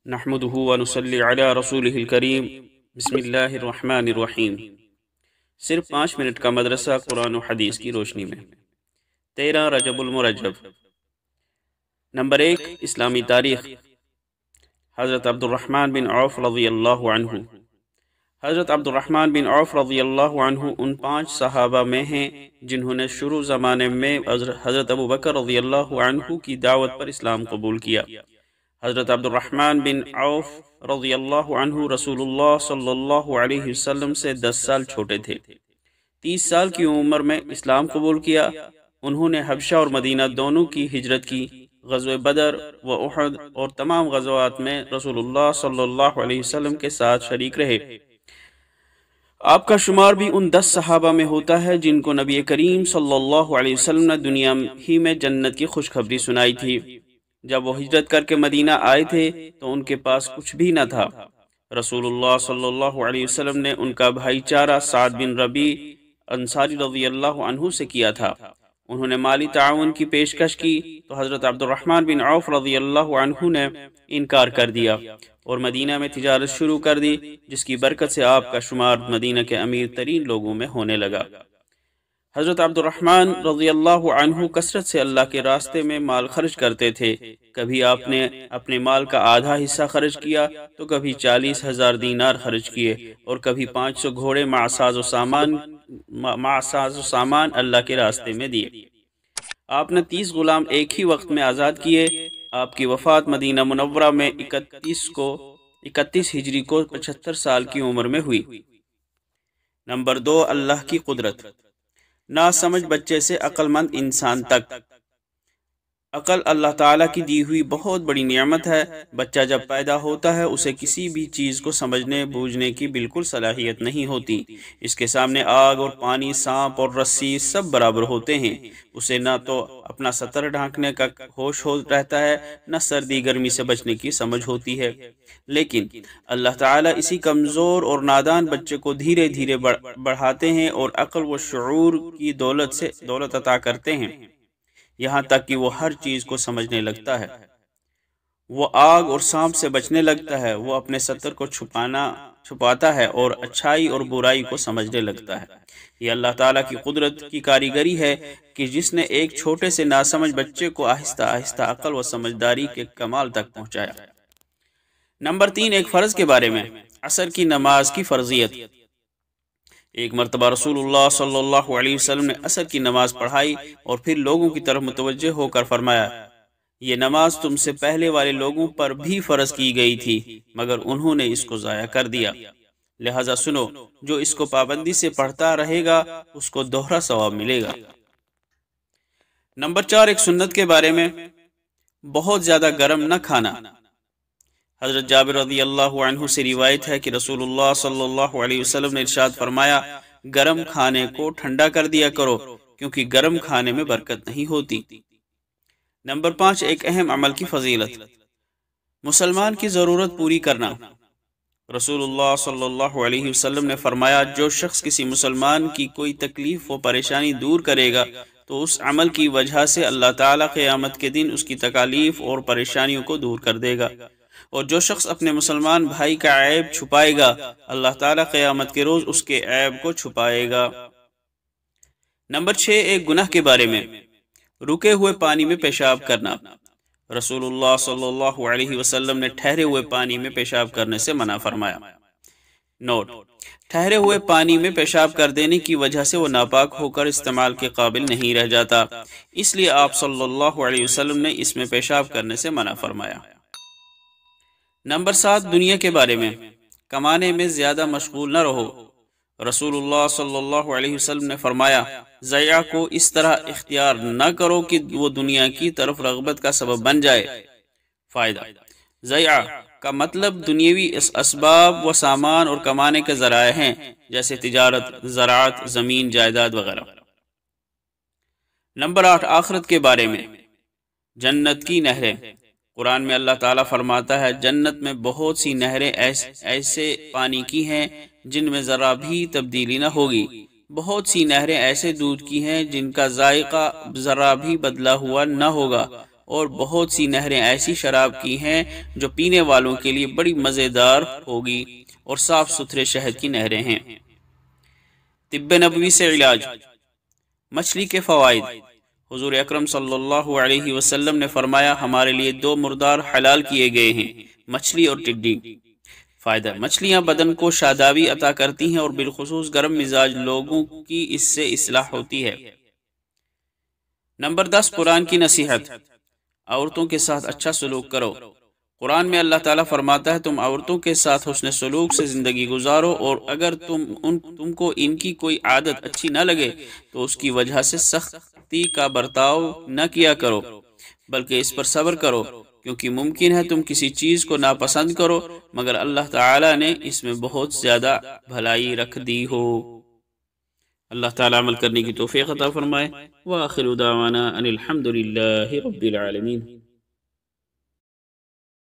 نحمده ونصلي علی رسوله الکریم بسم اللہ الرحمن الرحیم۔ صرف 5 منٹ کا مدرسہ قرآن و حدیث کی روشنی میں 13 رجب المرجب۔ نمبر 1، اسلامی تاریخ۔ حضرت عبد الرحمن بن عوف رضی اللہ عنہ۔ حضرت عبد الرحمن بن عوف رضی اللہ عنہ ان 5 صحابہ میں ہیں جنہوں نے شروع زمانے میں حضرت ابو بکر رضی اللہ عنہ کی دعوت پر اسلام قبول کیا۔ حضرت عبد الرحمن بن عوف رضی اللہ عنہ رسول اللہ صلی اللہ علیہ وسلم سے 10 سال چھوٹے تھے۔ 30 سال کی عمر میں اسلام قبول کیا۔ انہوں نے حبشہ اور مدینہ دونوں کی ہجرت کی۔ غزوہ بدر و احد اور تمام غزوات میں رسول اللہ صلی اللہ علیہ وسلم کے ساتھ شریک رہے۔ آپ کا شمار بھی ان 10 صحابہ میں ہوتا ہے جن کو نبی کریم صلی اللہ علیہ وسلم نے دنیا ہی میں جنت کی خوشخبری سنائی تھی۔ جب وہ ہجرت کر کے مدینہ آئے تھے تو ان کے پاس کچھ بھی نہ تھا۔ رسول اللہ صلی اللہ علیہ وسلم نے ان کا بھائی چارہ سعد بن ربیع انصاری رضی اللہ عنہ سے کیا تھا۔ انہوں نے مالی تعاون کی پیشکش کی تو حضرت عبد الرحمن بن عوف رضی اللہ عنہ نے انکار کر دیا اور مدینہ میں تجارت شروع کر دی، جس کی برکت سے آپ کا شمار مدینہ کے امیر ترین لوگوں میں ہونے لگا۔ حضرت عبد الرحمن رضی اللہ عنہ کثرت سے اللہ کے راستے میں مال خرچ کرتے تھے۔ کبھی آپ نے اپنے مال کا آدھا حصہ خرچ کیا تو کبھی 40,000 دینار خرچ کیے اور کبھی 500 گھوڑے مع ساز و سامان اللہ کے راستے میں دیے۔ آپ نے 30 غلام ایک ہی وقت میں آزاد کیے۔ آپ کی وفات مدینہ منورہ میں 31 ہجری کو 75 سال کی عمر میں ہوئی۔ نمبر 2، اللہ کی قدرت۔ ناسمجھ بچے سے عقل مند انسان تک۔ عقل اللہ تعالیٰ کی دی ہوئی بہت بڑی نعمت ہے۔ بچہ جب پیدا ہوتا ہے اسے کسی بھی چیز کو سمجھنے بوجھنے کی بالکل صلاحیت نہیں ہوتی۔ اس کے سامنے آگ اور پانی، سانپ اور رسی سب برابر ہوتے ہیں۔ اسے نہ تو اپنا سطر ڈھانکنے کا ہوش رہتا ہے، نہ سردی گرمی سے بچنے کی سمجھ ہوتی ہے۔ لیکن اللہ تعالیٰ اسی کمزور اور نادان بچے کو دھیرے دھیرے بڑھاتے ہیں اور عقل و شعور کی دولت عطا کرتے ہیں، یہاں تک کہ وہ ہر چیز کو سمجھنے لگتا ہے۔ وہ آگ اور سانپ سے بچنے لگتا ہے۔ وہ اپنے سطر کو چھپاتا ہے اور اچھائی اور برائی کو سمجھنے لگتا ہے۔ یہ اللہ تعالیٰ کی قدرت کی کاریگری ہے کہ جس نے ایک چھوٹے سے ناسمجھ بچے کو آہستہ آہستہ عقل و سمجھداری کے کمال تک پہنچایا۔ نمبر 3، ایک فرض کے بارے میں۔ عصر کی نماز کی فرضیت۔ ایک مرتبہ رسول اللہ صلی اللہ علیہ وسلم نے عصر کی نماز پڑھائی اور پھر لوگوں کی طرف متوجہ ہو کر فرمایا، یہ نماز تم سے پہلے والے لوگوں پر بھی فرض کی گئی تھی مگر انہوں نے اس کو ضائع کر دیا، لہذا سنو، جو اس کو پابندی سے پڑھتا رہے گا اس کو دوہرا ثواب ملے گا۔ نمبر 4، ایک سنت کے بارے میں۔ بہت زیادہ گرم نہ کھانا۔ حضرت جابر رضی اللہ عنہ سے روایت ہے کہ رسول اللہ صلی اللہ علیہ وسلم نے ارشاد فرمایا، گرم کھانے کو ٹھنڈا کر دیا کرو کیونکہ گرم کھانے میں برکت نہیں ہوتی۔ نمبر 5، ایک اہم عمل کی فضیلت۔ مسلمان کی ضرورت پوری کرنا۔ رسول اللہ صلی اللہ علیہ وسلم نے فرمایا، جو شخص کسی مسلمان کی کوئی تکلیف و پریشانی دور کرے گا تو اس عمل کی وجہ سے اللہ تعالیٰ قیامت کے دن اس کی تکالیف اور پریشانیوں کو دور کر دے گا، اور جو شخص اپنے مسلمان بھائی کا عیب چھپائے گا اللہ تعالیٰ قیامت کے روز اس کے عیب کو چھپائے گا۔ نمبر 6، ایک گناہ کے بارے میں۔ رکے ہوئے پانی میں پیشاب کرنا۔ رسول اللہ صلی اللہ علیہ وسلم نے ٹھہرے ہوئے پانی میں پیشاب کرنے سے منع فرمایا۔ نوٹ: ٹھہرے ہوئے پانی میں پیشاب کر دینے کی وجہ سے وہ ناپاک ہو کر استعمال کے قابل نہیں رہ جاتا، اس لیے آپ صلی اللہ علیہ وسلم نے اس میں پیشاب کرنے سے منع فرمایا۔ نمبر 7، دنیا کے بارے میں۔ کمانے میں زیادہ مشغول نہ رہو۔ رسول اللہ صلی اللہ علیہ وسلم نے فرمایا، ضیاع کو اس طرح اختیار نہ کرو کہ وہ دنیا کی طرف رغبت کا سبب بن جائے۔ فائدہ: ضیاع کا مطلب دنیاوی اسباب و سامان اور کمانے کے ذرائع ہیں، جیسے تجارت، زراعت، زمین، جائیداد وغیرہ۔ نمبر 8، آخرت کے بارے میں۔ جنت کی نہریں۔ قرآن میں اللہ تعالیٰ فرماتا ہے، جنت میں بہت سی نہریں ایسے پانی کی ہیں جن میں ذرا بھی تبدیلی نہ ہوگی، بہت سی نہریں ایسے دودھ کی ہیں جن کا ذائقہ ذرا بھی بدلا ہوا نہ ہوگا، اور بہت سی نہریں ایسی شراب کی ہیں جو پینے والوں کے لیے بڑی مزیدار ہوگی اور صاف ستھرے شہد کی نہریں ہیں۔ طب نبوی سے علاج۔ مچھلی کے فوائد۔ حضور اکرم صلی اللہ علیہ وسلم نے فرمایا، ہمارے لیے دو مردار حلال کیے گئے ہیں، مچھلی اور ٹڈی۔ فائدہ: مچھلیاں بدن کو شادابی عطا کرتی ہیں اور بالخصوص گرم مزاج لوگوں کی اس سے اصلاح ہوتی ہے۔ نمبر 10، قرآن کی نصیحت۔ عورتوں کے ساتھ اچھا سلوک کرو۔ قرآن میں اللہ تعالیٰ فرماتا ہے، تم عورتوں کے ساتھ حسن سلوک سے زندگی گزارو، اور اگر تم کو ان کی کوئی عادت اچھی نہ لگے تو اس کی وجہ سے سختی کا برتاؤ نہ کیا کرو، بلکہ اس پر صبر کرو، کیونکہ ممکن ہے تم کسی چیز کو ناپسند کرو مگر اللہ تعالیٰ نے اس میں بہت زیادہ بھلائی رکھ دی ہو۔ اللہ تعالیٰ عمل کرنے کی توفیق عطا فرمائے۔ وآخر دعوانا ان الحمد للہ رب العالمین۔